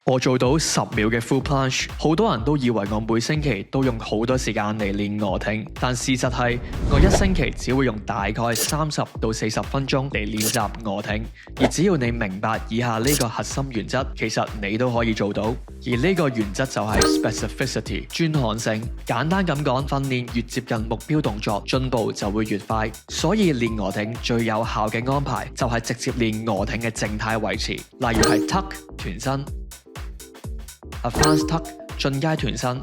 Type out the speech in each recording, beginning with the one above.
我做到10秒嘅 full planche， 好多人都以為我每星期都用好多時間嚟練卧挺，但事實係我一星期只會用大概30到40分鐘嚟練習卧挺。而只要你明白以下呢個核心原則，其實你都可以做到。而呢個原則就係 specificity 專項性。簡單咁講，訓練越接近目標動作，進步就會越快。所以練卧挺最有效嘅安排就係直接練卧挺嘅靜態維持，例如係 tuck 團身。Advanced tuck 進階團身，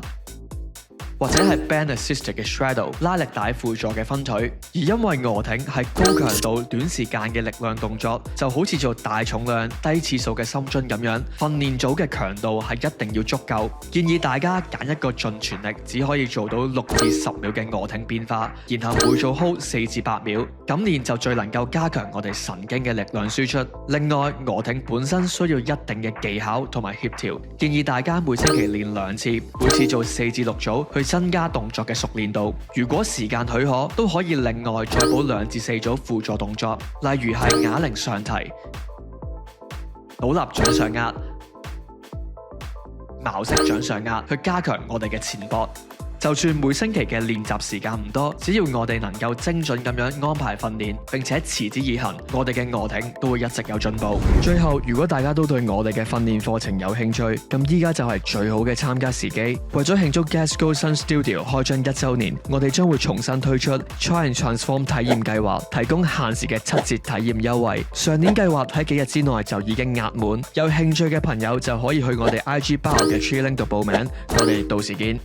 或者係 band assisted 嘅 straddle 拉力帶輔助嘅分腿。而因為卧挺係高強度短時間嘅力量動作，就好似做大重量低次數嘅深蹲咁樣，訓練組嘅強度係一定要足夠。建議大家揀一個盡全力只可以做到6至10秒嘅卧挺變化，然後每組 hold 4至8秒，咁練就最能夠加強我哋神經嘅力量輸出。另外，卧挺本身需要一定嘅技巧同埋協調，建議大家每星期練2次，每次做4至6組去增加動作嘅熟練度。如果時間許可，都可以另外再補2至4組輔助動作，例如係啞鈴上提、倒立掌上壓、矛式掌上壓，去加強我哋嘅前膊。就算每星期嘅練習時間唔多，只要我哋能夠精準咁樣安排訓練，並且持之以恆，我哋嘅卧挺都會一直有進步。最後，如果大家都對我哋嘅訓練課程有興趣，咁依家就係最好嘅參加時機。為咗慶祝 Gasco Sun Studio 開張1週年，我哋將會重新推出 Try and Transform 體驗計劃，提供限時嘅7折體驗優惠。上年計劃喺幾日之內就已經額滿，有興趣嘅朋友就可以去我哋 IG bio 嘅 Tree Link 度報名。我哋到時見。